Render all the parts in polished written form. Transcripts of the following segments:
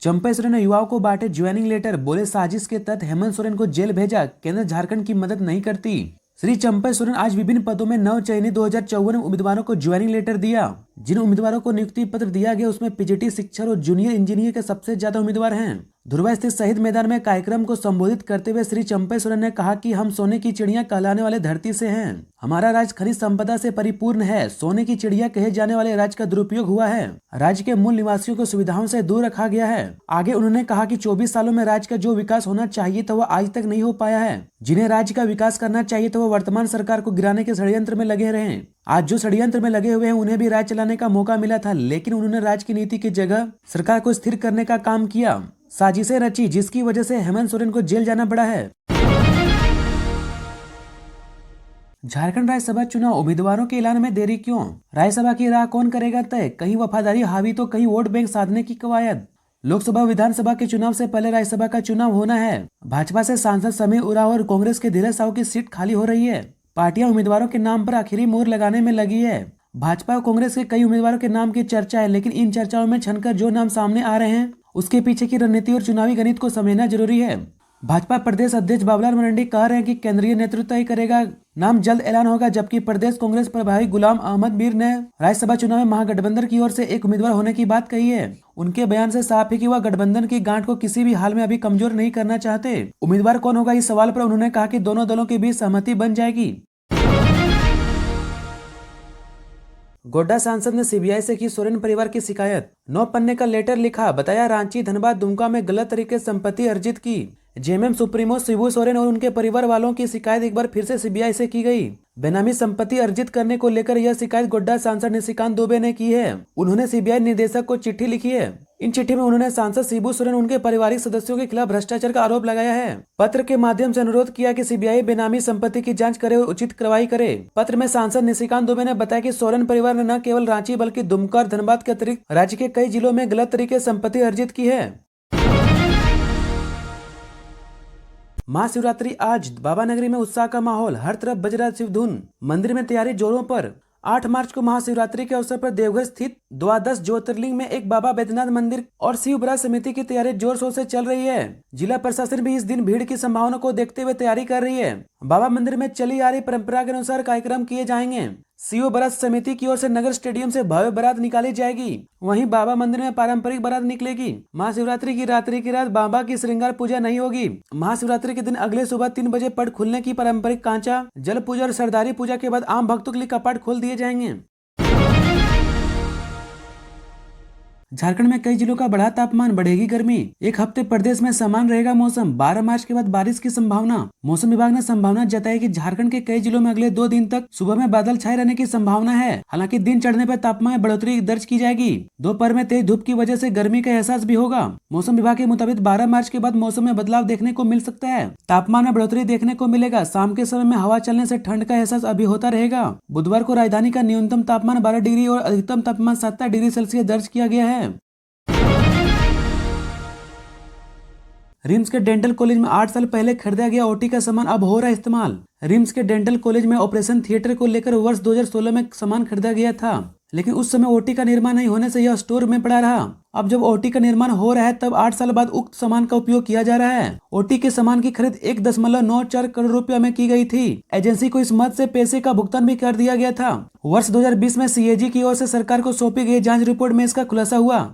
चंपा सोरेन ने युवाओं को बांटे ज्वाइनिंग लेटर, बोले साजिश के तहत हेमंत सोरेन को जेल भेजा, केंद्र झारखंड की मदद नहीं करती। श्री चंपा सोरेन आज विभिन्न पदों में नव चयनित 2054 उम्मीदवारों को ज्वाइनिंग लेटर दिया। जिन उम्मीदवारों को नियुक्ति पत्र दिया गया उसमें पीजीटी शिक्षक और जूनियर इंजीनियर के सबसे ज्यादा उम्मीदवार हैं। धुरवा स्थित शहीद मैदान में कार्यक्रम को संबोधित करते हुए श्री चंपा सोरेन ने कहा कि हम सोने की चिड़िया कहलाने वाले धरती से हैं। हमारा राज्य खनिज संपदा से परिपूर्ण है। सोने की चिड़िया कहे जाने वाले राज्य का दुरुपयोग हुआ है। राज्य के मूल निवासियों को सुविधाओं से दूर रखा गया है। आगे उन्होंने कहा कि 24 सालों में राज्य का जो विकास होना चाहिए था वह आज तक नहीं हो पाया है। जिन्हें राज्य का विकास करना चाहिए था वो वर्तमान सरकार को गिराने के षड्यंत्र में लगे रहे। आज जो षड्यंत्र में लगे हुए हैं उन्हें भी राज्य चलाने का मौका मिला था, लेकिन उन्होंने राज्य की नीति की जगह सरकार को स्थिर करने का काम किया। साजिशें रची जिसकी वजह से हेमंत सोरेन को जेल जाना पड़ा है। झारखंड राज्यसभा चुनाव उम्मीदवारों के ऐलान में देरी क्यों? राज्यसभा की राह कौन करेगा तय? कहीं वफादारी हावी तो कहीं वोट बैंक साधने की कवायद। लोकसभा विधानसभा के चुनाव से पहले राज्यसभा का चुनाव होना है। भाजपा से सांसद समीर उरांव और कांग्रेस के धीरज साहू की सीट खाली हो रही है। पार्टियां उम्मीदवारों के नाम पर आखिरी मोहर लगाने में लगी है। भाजपा और कांग्रेस के कई उम्मीदवारों के नाम की चर्चा है, लेकिन इन चर्चाओं में छनकर जो नाम सामने आ रहे हैं उसके पीछे की रणनीति और चुनावी गणित को समझना जरूरी है। भाजपा प्रदेश अध्यक्ष बाबूलाल मरांडी कह रहे हैं कि केंद्रीय नेतृत्व तय करेगा, नाम जल्द ऐलान होगा, जबकि प्रदेश कांग्रेस प्रभारी गुलाम अहमद मीर ने राज्यसभा चुनाव में महागठबंधन की ओर से एक उम्मीदवार होने की बात कही है। उनके बयान से साफ है कि वह गठबंधन की गांठ को किसी भी हाल में अभी कमजोर नहीं करना चाहते। उम्मीदवार कौन होगा इस सवाल पर उन्होंने कहा कि दोनों दलों के बीच सहमति बन जाएगी। गोड्डा सांसद ने सीबीआई से की सोरेन परिवार की शिकायत। 9 पन्ने का लेटर लिखा, बताया रांची, धनबाद, दुमका में गलत तरीके से संपत्ति अर्जित की। जेएमएम सुप्रीमो शिबू सोरेन और उनके परिवार वालों की शिकायत एक बार फिर से सीबीआई से की गई। बेनामी संपत्ति अर्जित करने को लेकर यह शिकायत गोड्डा सांसद निशिकांत दुबे ने की है। उन्होंने सीबीआई निदेशक को चिट्ठी लिखी है। इन चिट्ठी में उन्होंने सांसद शिबू सोरेन उनके पारिवारिक सदस्यों के खिलाफ भ्रष्टाचार का आरोप लगाया है। पत्र के माध्यम से अनुरोध किया कि सीबीआई बेनामी संपत्ति की जांच करे और उचित कार्रवाई करे। पत्र में सांसद निशिकांत दुबे ने बताया कि सोरेन परिवार ने न केवल रांची बल्कि दुमका और धनबाद के अतिरिक्त राज्य के कई जिलों में गलत तरीके से संपत्ति अर्जित की है। महाशिवरात्रि आज बाबा नगरी में उत्साह का माहौल, हर तरफ बज रहा शिव धुन। मंदिर में तैयारी जोरों पर। 8 मार्च को महाशिवरात्रि के अवसर पर देवघर स्थित द्वादश ज्योतिर्लिंग में एक बाबा बैद्यनाथ मंदिर और शिव बरात समिति की तैयारी जोर शोर से चल रही है। जिला प्रशासन भी इस दिन भीड़ की संभावना को देखते हुए तैयारी कर रही है। बाबा मंदिर में चली आ रही परंपरा के अनुसार कार्यक्रम किए जाएंगे। शिव बरात समिति की ओर से नगर स्टेडियम से भव्य बारात निकाली जाएगी। वहीं बाबा मंदिर में पारंपरिक बारात निकलेगी। महाशिवरात्रि की रात्रि की रात बाबा की श्रृंगार पूजा नहीं होगी। महाशिवरात्रि के दिन अगले सुबह 3 बजे पट खुलने की पारंपरिक कांचा, जल पूजा और सरदारी पूजा के बाद आम भक्तों के लिए कपाट खोल दिए जाएंगे। झारखंड में कई जिलों का बढ़ा तापमान, बढ़ेगी गर्मी। एक हफ्ते प्रदेश में समान रहेगा मौसम। 12 मार्च के बाद बारिश की संभावना। मौसम विभाग ने संभावना जताई कि झारखंड के कई जिलों में अगले 2 दिन तक सुबह में बादल छाए रहने की संभावना है। हालांकि दिन चढ़ने पर तापमान में बढ़ोतरी दर्ज की जाएगी। दोपहर में तेज धूप की वजह से गर्मी का एहसास भी होगा। मौसम विभाग के मुताबिक 12 मार्च के बाद मौसम में बदलाव देखने को मिल सकता है। तापमान में बढ़ोतरी देखने को मिलेगा। शाम के समय में हवा चलने से ठंड का एहसास अभी होता रहेगा। बुधवार को राजधानी का न्यूनतम तापमान 12 डिग्री और अधिकतम तापमान 17 डिग्री सेल्सियस दर्ज किया गया है। रिम्स के डेंटल कॉलेज में 8 साल पहले खरीदा गया ओटी का सामान अब हो रहा है इस्तेमाल। रिम्स के डेंटल कॉलेज में ऑपरेशन थिएटर को लेकर वर्ष 2016 में सामान खरीदा गया था, लेकिन उस समय ओटी का निर्माण नहीं होने से यह स्टोर में पड़ा रहा। अब जब ओटी का निर्माण हो रहा है तब 8 साल बाद उक्त सामान का उपयोग किया जा रहा है। ओटी के सामान की खरीद 1.94 करोड़ रुपया में की गई थी। एजेंसी को इस मद से पैसे का भुगतान भी कर दिया गया था। वर्ष 2020 में सीएजी की ओर से सरकार को सौंपी गई जाँच रिपोर्ट में इसका खुलासा हुआ।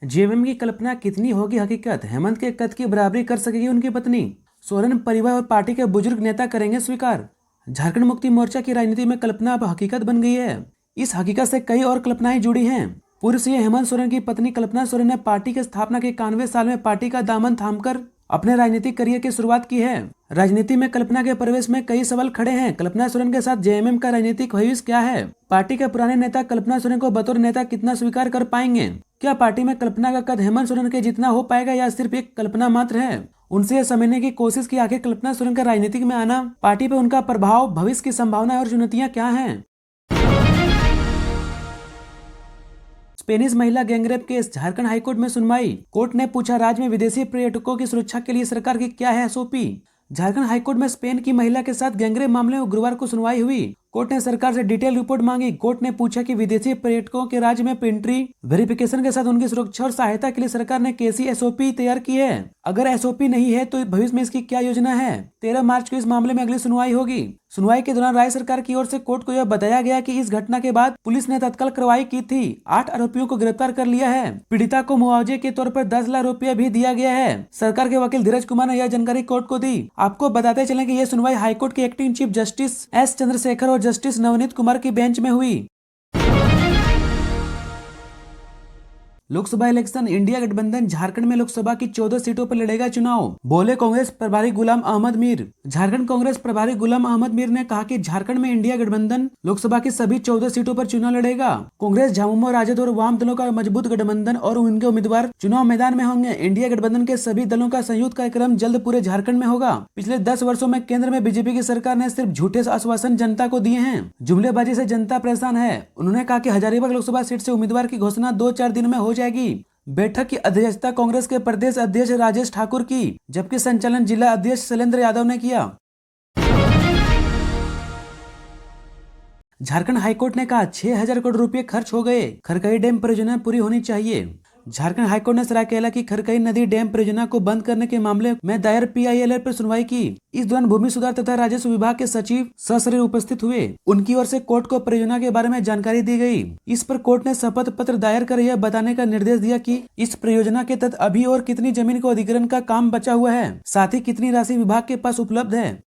जेएमएम की कल्पना कितनी होगी हकीकत? हेमंत के कद की बराबरी कर सकेगी उनकी पत्नी? सोरेन परिवार और पार्टी के बुजुर्ग नेता करेंगे स्वीकार। झारखंड मुक्ति मोर्चा की राजनीति में कल्पना अब हकीकत बन गई है। इस हकीकत से कई और कल्पनाएं जुड़ी हैं। पूर्व सीएम हेमंत सोरेन की पत्नी कल्पना सोरेन ने पार्टी की स्थापना के 91वें साल में पार्टी का दामन थामकर अपने राजनीतिक करियर की शुरुआत की है। राजनीति में कल्पना के प्रवेश में कई सवाल खड़े हैं। कल्पना सोरेन के साथ जेएमएम का राजनीतिक भविष्य क्या है? पार्टी के पुराने नेता कल्पना सोरेन को बतौर नेता कितना स्वीकार कर पाएंगे? क्या पार्टी में कल्पना का कद हेमंत सोरेन के जितना हो पाएगा या सिर्फ एक कल्पना मात्र है? उनसे यह समझने की कोशिश की आखिर कल्पना सोरेन का राजनीतिक में आना, पार्टी पर उनका प्रभाव, भविष्य की संभावना और चुनौतियां क्या हैं? स्पेनिश महिला गैंगरेप केस, झारखंड हाईकोर्ट में सुनवाई। कोर्ट ने पूछा, राज्य में विदेशी पर्यटकों की सुरक्षा के लिए सरकार की क्या है एसओपी? झारखंड हाईकोर्ट में स्पेन की महिला के साथ गैंगरेप मामले में गुरुवार को सुनवाई हुई। कोर्ट ने सरकार से डिटेल रिपोर्ट मांगी। कोर्ट ने पूछा कि विदेशी पर्यटकों के राज्य में एंट्री वेरिफिकेशन के साथ उनकी सुरक्षा और सहायता के लिए सरकार ने कैसी एसओपी तैयार की है। अगर एसओपी नहीं है तो भविष्य में इसकी क्या योजना है। 13 मार्च को इस मामले में अगली सुनवाई होगी। सुनवाई के दौरान राज्य सरकार की ओर से कोर्ट को यह बताया गया कि इस घटना के बाद पुलिस ने तत्काल कार्रवाई की थी। 8 आरोपियों को गिरफ्तार कर लिया है। पीड़िता को मुआवजे के तौर पर 10 लाख रुपया भी दिया गया है। सरकार के वकील धीरज कुमार ने यह जानकारी कोर्ट को दी। आपको बताते चलें कि यह सुनवाई हाईकोर्ट के acting chief justice S Chandrashekhar और जस्टिस नवनीत कुमार की बेंच में हुई। लोकसभा इलेक्शन, इंडिया गठबंधन झारखंड में लोकसभा की 14 सीटों पर लड़ेगा चुनाव, बोले कांग्रेस प्रभारी गुलाम अहमद मीर। झारखंड कांग्रेस प्रभारी गुलाम अहमद मीर ने कहा कि झारखंड में इंडिया गठबंधन लोकसभा की सभी 14 सीटों पर चुनाव लड़ेगा। कांग्रेस, झामुमो, राजद और वाम दलों का मजबूत गठबंधन और उनके उम्मीदवार चुनाव मैदान में होंगे। इंडिया गठबंधन के सभी दलों का संयुक्त कार्यक्रम जल्द पूरे झारखंड में होगा। पिछले 10 वर्षों में केंद्र में बीजेपी की सरकार ने सिर्फ झूठे आश्वासन जनता को दिए हैं। जुमलेबाजी से जनता परेशान है। उन्होंने कहा कि हजारीबाग लोकसभा सीट से उम्मीदवार की घोषणा 2-4 दिन में हो जाएगी। बैठक की अध्यक्षता कांग्रेस के प्रदेश अध्यक्ष राजेश ठाकुर की, जबकि संचालन जिला अध्यक्ष शैलेंद्र यादव ने किया। झारखंड हाईकोर्ट ने कहा 6,000 करोड़ रुपए खर्च हो गए, खरकई डैम परियोजना पूरी होनी चाहिए। झारखंड हाईकोर्ट ने सरायकेला की खरकई नदी डैम परियोजना को बंद करने के मामले में दायर PIL पर सुनवाई की। इस दौरान भूमि सुधार तथा राजस्व विभाग के सचिव सशरीर उपस्थित हुए। उनकी ओर से कोर्ट को परियोजना के बारे में जानकारी दी गई। इस पर कोर्ट ने शपथ पत्र दायर कर यह बताने का निर्देश दिया कि इस परियोजना के तहत अभी और कितनी जमीन को अधिग्रहण का काम बचा हुआ है, साथ ही कितनी राशि विभाग के पास उपलब्ध है।